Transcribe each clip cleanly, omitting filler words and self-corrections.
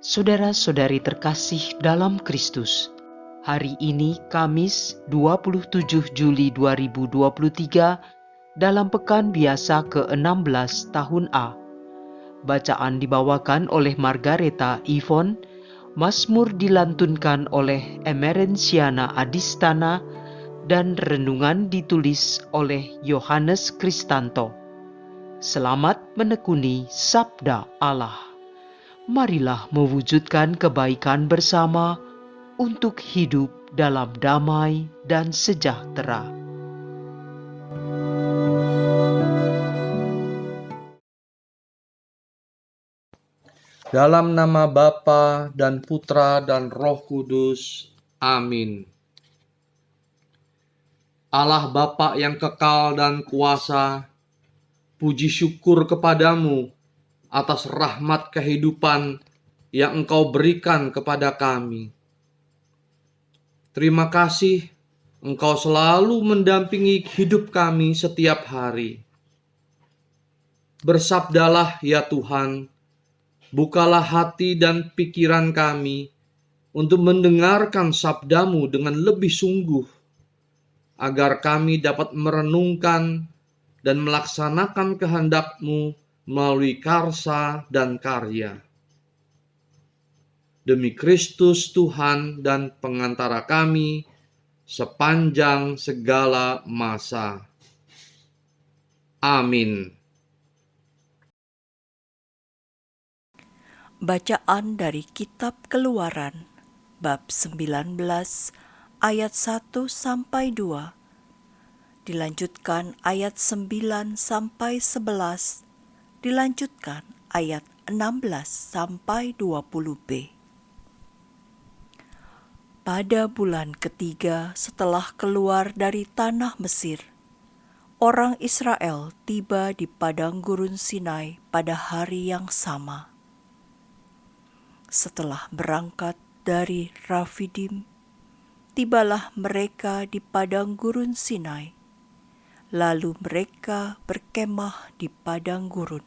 Saudara-saudari terkasih dalam Kristus, hari ini Kamis 27 Juli 2023 dalam pekan biasa ke-16 tahun A. Bacaan dibawakan oleh Margareta Yvonne, Mazmur dilantunkan oleh Emerenciana Adistana, dan renungan ditulis oleh Yohanes Kristanto. Selamat menekuni Sabda Allah. Marilah mewujudkan kebaikan bersama untuk hidup dalam damai dan sejahtera. Dalam nama Bapa dan Putra dan Roh Kudus. Amin. Allah Bapa yang kekal dan kuasa, puji syukur kepadamu atas rahmat kehidupan yang Engkau berikan kepada kami. Terima kasih Engkau selalu mendampingi hidup kami setiap hari. Bersabdalah ya Tuhan, bukalah hati dan pikiran kami untuk mendengarkan sabdamu dengan lebih sungguh, agar kami dapat merenungkan dan melaksanakan kehendak-Mu melalui karsa dan karya. Demi Kristus Tuhan dan pengantara kami sepanjang segala masa. Amin. Bacaan dari Kitab Keluaran, bab 19, ayat 1 sampai 2. Dilanjutkan ayat 9 sampai 11. Dilanjutkan ayat 16 sampai 20b. Pada bulan ketiga setelah keluar dari tanah Mesir, orang Israel tiba di padang gurun Sinai pada hari yang sama. Setelah berangkat dari Rafidim, tibalah mereka di padang gurun Sinai. Lalu mereka berkemah di padang gurun.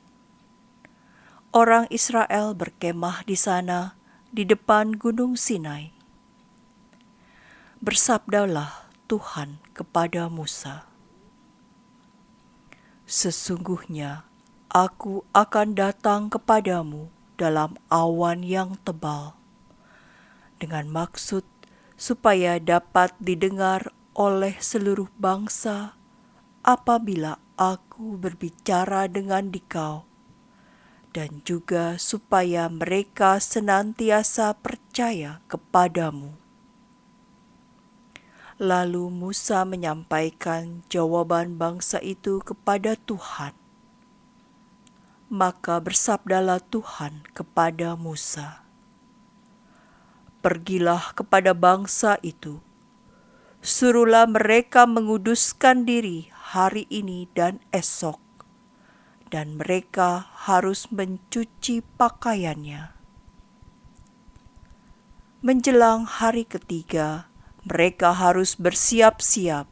Orang Israel berkemah di sana, di depan gunung Sinai. Bersabdalah Tuhan kepada Musa, "Sesungguhnya aku akan datang kepadamu dalam awan yang tebal, dengan maksud supaya dapat didengar oleh seluruh bangsa apabila aku berbicara dengan dikau, dan juga supaya mereka senantiasa percaya kepadamu." Lalu Musa menyampaikan jawaban bangsa itu kepada Tuhan. Maka bersabdalah Tuhan kepada Musa, "Pergilah kepada bangsa itu, suruhlah mereka menguduskan diri hari ini dan esok, dan mereka harus mencuci pakaiannya. Menjelang hari ketiga, mereka harus bersiap-siap,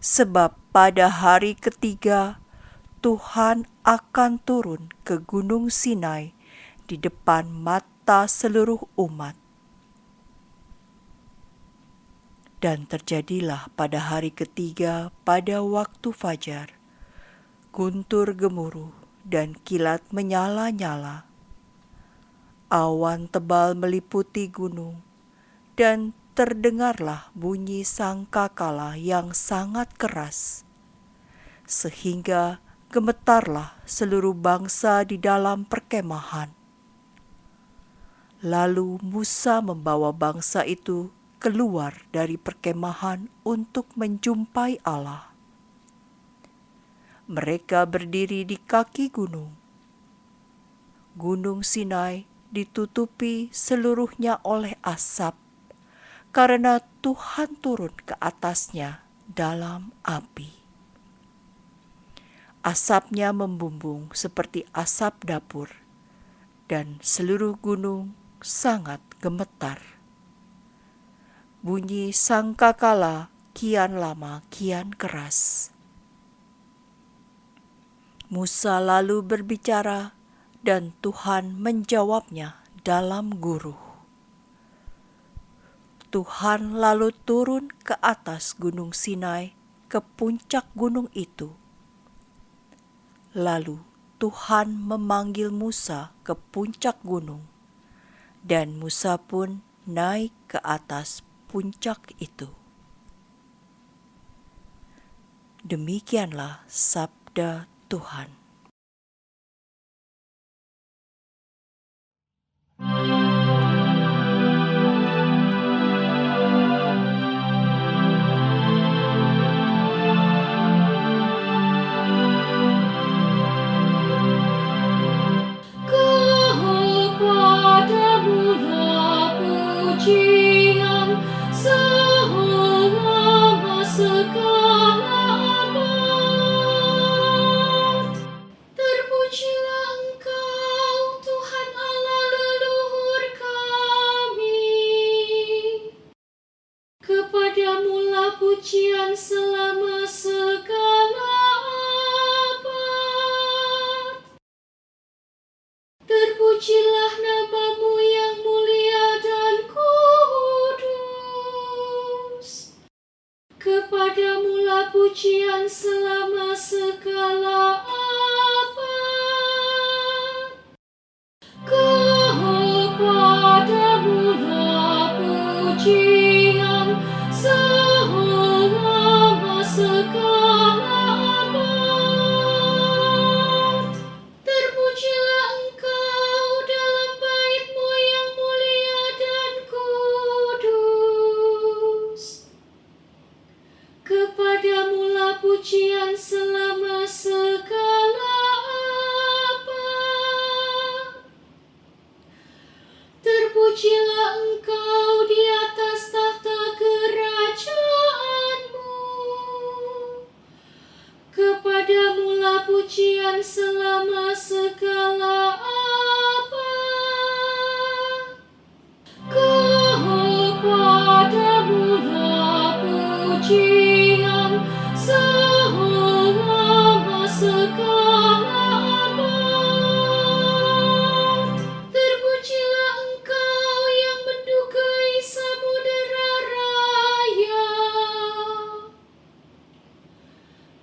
sebab pada hari ketiga Tuhan akan turun ke gunung Sinai di depan mata seluruh umat." Dan terjadilah pada hari ketiga pada waktu fajar, guntur gemuruh dan kilat menyala-nyala. Awan tebal meliputi gunung, dan terdengarlah bunyi sangkakala yang sangat keras, sehingga gemetarlah seluruh bangsa di dalam perkemahan. Lalu Musa membawa bangsa itu keluar dari perkemahan untuk menjumpai Allah. Mereka berdiri di kaki gunung. Gunung Sinai ditutupi seluruhnya oleh asap, karena Tuhan turun ke atasnya dalam api. Asapnya membumbung seperti asap dapur, dan seluruh gunung sangat gemetar. Bunyi sangkakala kian lama kian keras. Musa lalu berbicara, dan Tuhan menjawabnya dalam guruh. Tuhan lalu turun ke atas gunung Sinai, ke puncak gunung itu. Lalu Tuhan memanggil Musa ke puncak gunung, dan Musa pun naik ke atas puncak itu. Demikianlah sabda Tuhan. Kepadamu-lah pujian selama segala abad. Terpujilah Engkau, Tuhan Allah leluhur kami. Kepadamu-lah pujian selama segala abad. Terpujilah nama-Mu yang mulia dan kudus. Kepadamu-lah pujian selama segala abad. Kepadamu-lah pujian selama segala abad. Terpujilah Engkau dalam bait-Mu yang mulia dan kudus. Kepadamu-lah pujian selama segala abad. Terpujilah Engkau di atas tahta kerajaan-Mu. Kepadamu-lah pujian selama segala abad. Kepadamu-lah pujian selama segala abad. Terpujilah Engkau yang mendukai samudera raya.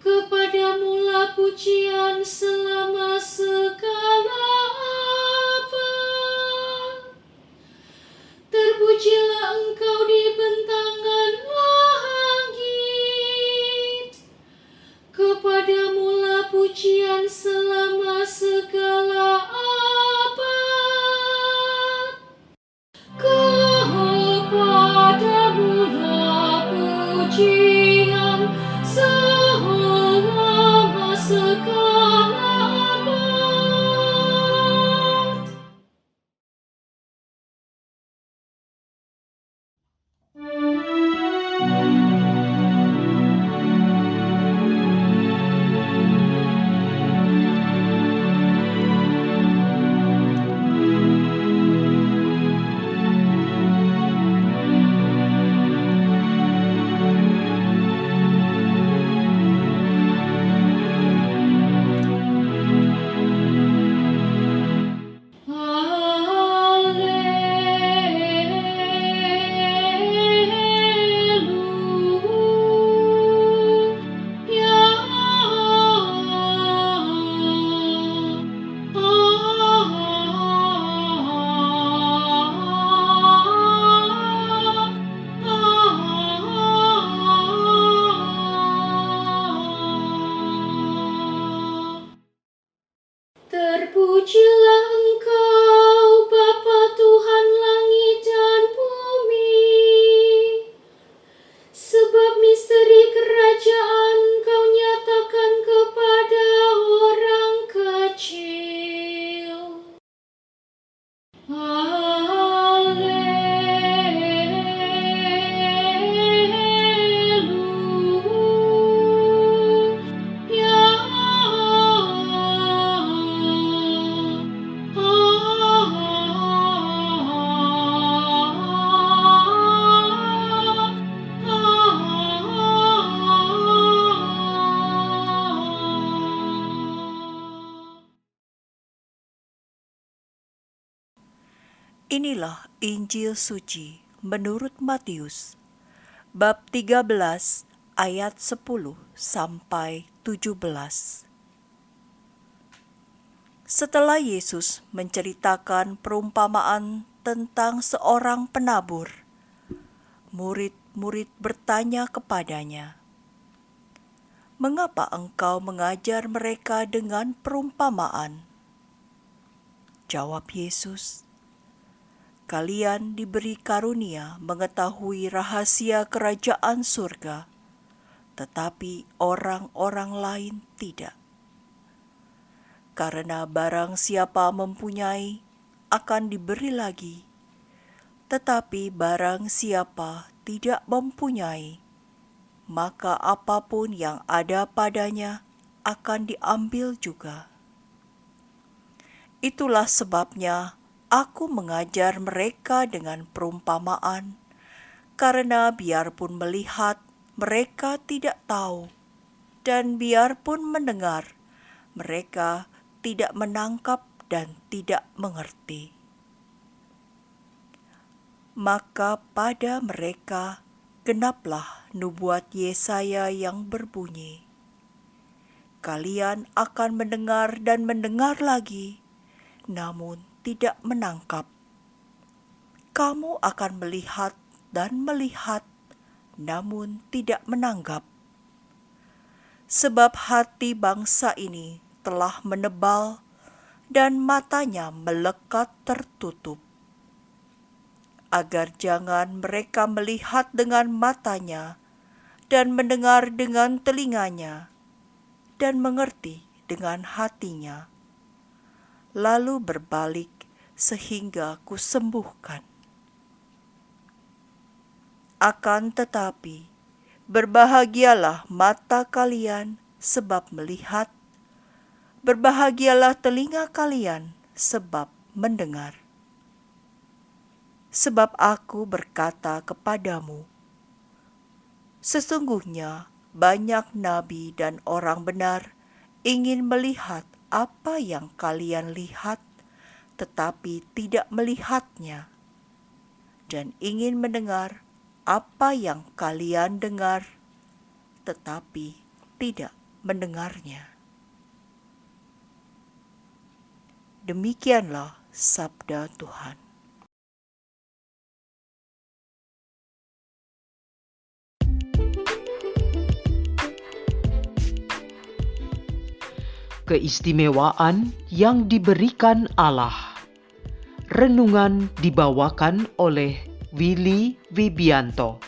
Kepadamu-lah pujian selama segala abad. Terpujilah Engkau di bentangan langit. Kepadamu-lah pujian selama segala abad. Kepadamu-lah pujian selama segala abad. Terpujilah Engkau, Bapa Tuhan langit dan bumi, sebab misteri kerajaan Kau nyatakan kepada orang kecil. Haleluya. Inilah Injil suci menurut Matius, bab 13 ayat 10 sampai 17. Setelah Yesus menceritakan perumpamaan tentang seorang penabur, murid-murid bertanya kepadanya, "Mengapa engkau mengajar mereka dengan perumpamaan?" Jawab Yesus, "Kalian diberi karunia mengetahui rahasia kerajaan surga, tetapi orang-orang lain tidak. Karena barang siapa mempunyai, akan diberi lagi, tetapi barang siapa tidak mempunyai, maka apapun yang ada padanya akan diambil juga. Itulah sebabnya aku mengajar mereka dengan perumpamaan, karena biarpun melihat, mereka tidak tahu, dan biarpun mendengar, mereka tidak menangkap dan tidak mengerti. Maka pada mereka genaplah nubuat Yesaya yang berbunyi, kalian akan mendengar dan mendengar lagi, namun tidak menangkap. Kamu akan melihat dan melihat, namun tidak menanggap. Sebab hati bangsa ini telah menebal dan matanya melekat tertutup, agar jangan mereka melihat dengan matanya dan mendengar dengan telinganya dan mengerti dengan hatinya, lalu berbalik sehingga kusembuhkan. Akan tetapi, berbahagialah mata kalian sebab melihat, berbahagialah telinga kalian sebab mendengar. Sebab aku berkata kepadamu, sesungguhnya banyak nabi dan orang benar ingin melihat apa yang kalian lihat, tetapi tidak melihatnya, dan ingin mendengar apa yang kalian dengar, tetapi tidak mendengarnya. Demikianlah sabda Tuhan. Keistimewaan yang diberikan Allah. Renungan dibawakan oleh Willy Wibianto.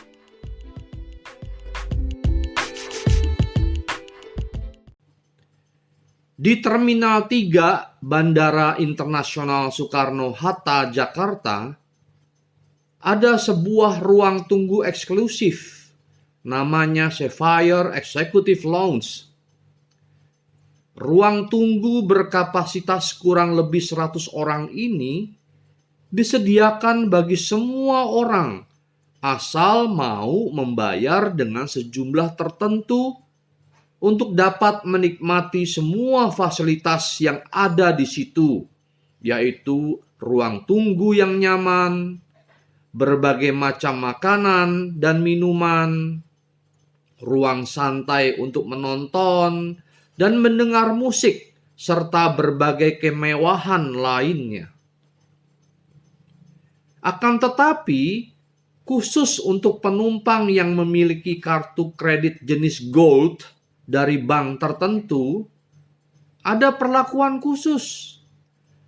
Di Terminal 3 Bandara Internasional Soekarno-Hatta, Jakarta, ada sebuah ruang tunggu eksklusif, namanya Sapphire Executive Lounge. Ruang tunggu berkapasitas kurang lebih 100 orang ini disediakan bagi semua orang, asal mau membayar dengan sejumlah tertentu untuk dapat menikmati semua fasilitas yang ada di situ, yaitu ruang tunggu yang nyaman, berbagai macam makanan dan minuman, ruang santai untuk menonton dan mendengar musik, serta berbagai kemewahan lainnya. Akan tetapi, khusus untuk penumpang yang memiliki kartu kredit jenis Gold dari bank tertentu, ada perlakuan khusus.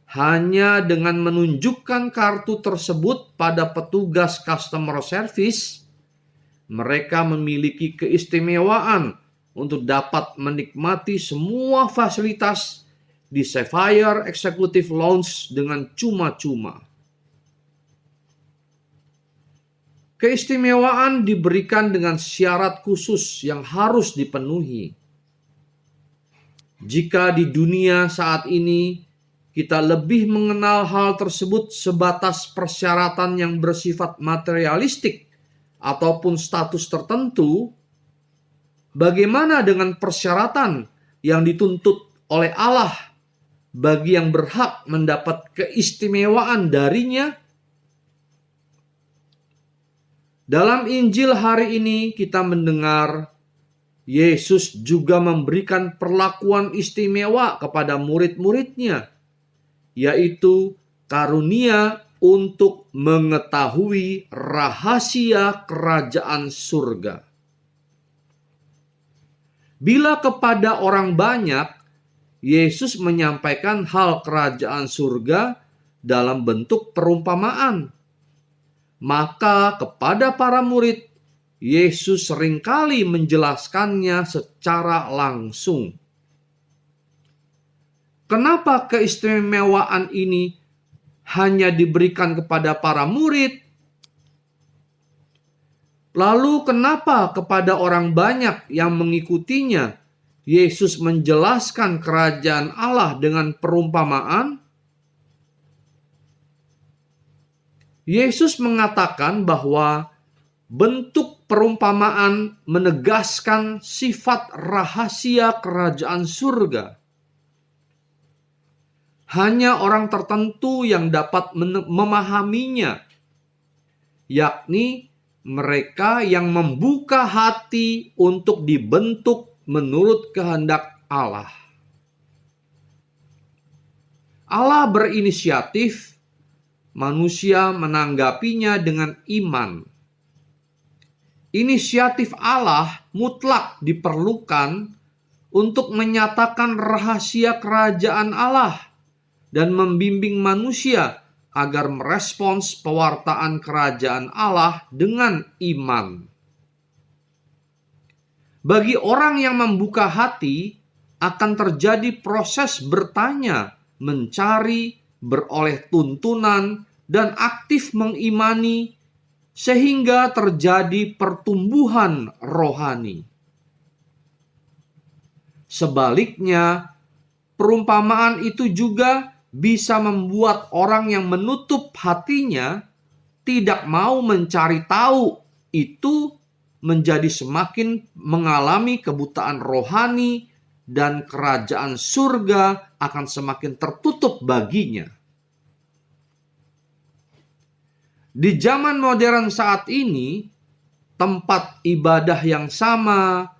Hanya dengan menunjukkan kartu tersebut pada petugas customer service, mereka memiliki keistimewaan untuk dapat menikmati semua fasilitas di Sapphire Executive Lounge dengan cuma-cuma. Keistimewaan diberikan dengan syarat khusus yang harus dipenuhi. Jika di dunia saat ini kita lebih mengenal hal tersebut sebatas persyaratan yang bersifat materialistik ataupun status tertentu, bagaimana dengan persyaratan yang dituntut oleh Allah bagi yang berhak mendapat keistimewaan darinya, Dalam Injil hari ini kita mendengar Yesus juga memberikan perlakuan istimewa kepada murid-muridnya, yaitu karunia untuk mengetahui rahasia kerajaan surga. Bila kepada orang banyak, Yesus menyampaikan hal kerajaan surga dalam bentuk perumpamaan. Maka kepada para murid, Yesus seringkali menjelaskannya secara langsung. Kenapa keistimewaan ini hanya diberikan kepada para murid? Lalu kenapa kepada orang banyak yang mengikutinya, Yesus menjelaskan kerajaan Allah dengan perumpamaan? Yesus mengatakan bahwa bentuk perumpamaan menegaskan sifat rahasia kerajaan surga. Hanya orang tertentu yang dapat memahaminya, yakni mereka yang membuka hati untuk dibentuk menurut kehendak Allah. Allah berinisiatif, manusia menanggapinya dengan iman. Inisiatif Allah mutlak diperlukan untuk menyatakan rahasia kerajaan Allah dan membimbing manusia agar merespons pewartaan kerajaan Allah dengan iman. Bagi orang yang membuka hati, akan terjadi proses bertanya, mencari, beroleh tuntunan, dan aktif mengimani, sehingga terjadi pertumbuhan rohani. Sebaliknya, perumpamaan itu juga bisa membuat orang yang menutup hatinya tidak mau mencari tahu, itu menjadi semakin mengalami kebutaan rohani dan kerajaan surga akan semakin tertutup baginya. Di zaman modern saat ini, tempat ibadah yang sama,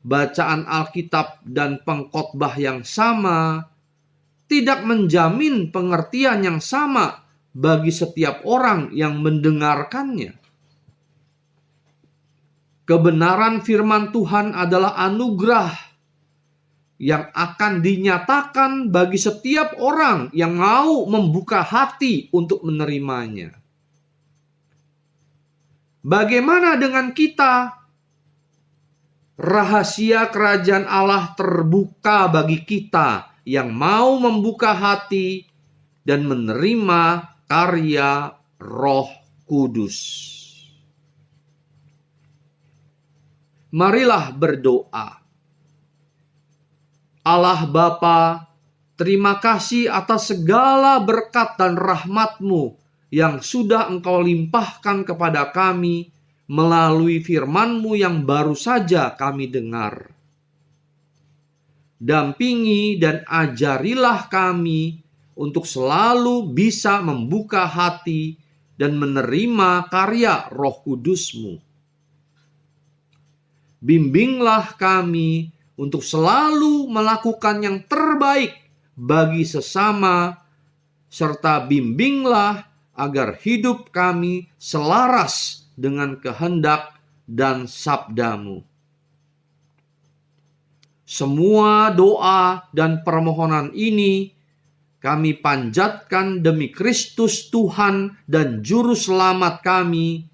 bacaan Alkitab dan pengkhotbah yang sama, tidak menjamin pengertian yang sama bagi setiap orang yang mendengarkannya. Kebenaran firman Tuhan adalah anugerah yang akan dinyatakan bagi setiap orang yang mau membuka hati untuk menerimanya. Bagaimana dengan kita? Rahasia kerajaan Allah terbuka bagi kita yang mau membuka hati dan menerima karya Roh Kudus. Marilah berdoa. Allah Bapa, terima kasih atas segala berkat dan rahmat-Mu yang sudah Engkau limpahkan kepada kami melalui firman-Mu yang baru saja kami dengar. Dampingi dan ajarilah kami untuk selalu bisa membuka hati dan menerima karya Roh Kudus-Mu. Bimbinglah kami untuk selalu melakukan yang terbaik bagi sesama, serta bimbinglah agar hidup kami selaras dengan kehendak dan sabda-Mu. Semua doa dan permohonan ini kami panjatkan demi Kristus Tuhan dan Juru Selamat kami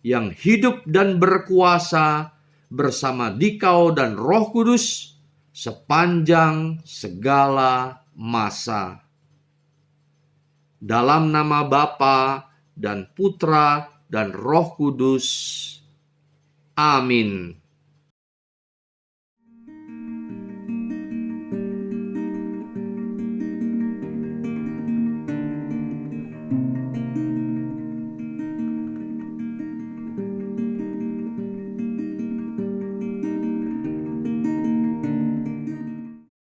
yang hidup dan berkuasa bersama Dikau dan Roh Kudus sepanjang segala masa. Dalam nama Bapa dan Putra dan Roh Kudus. Amin.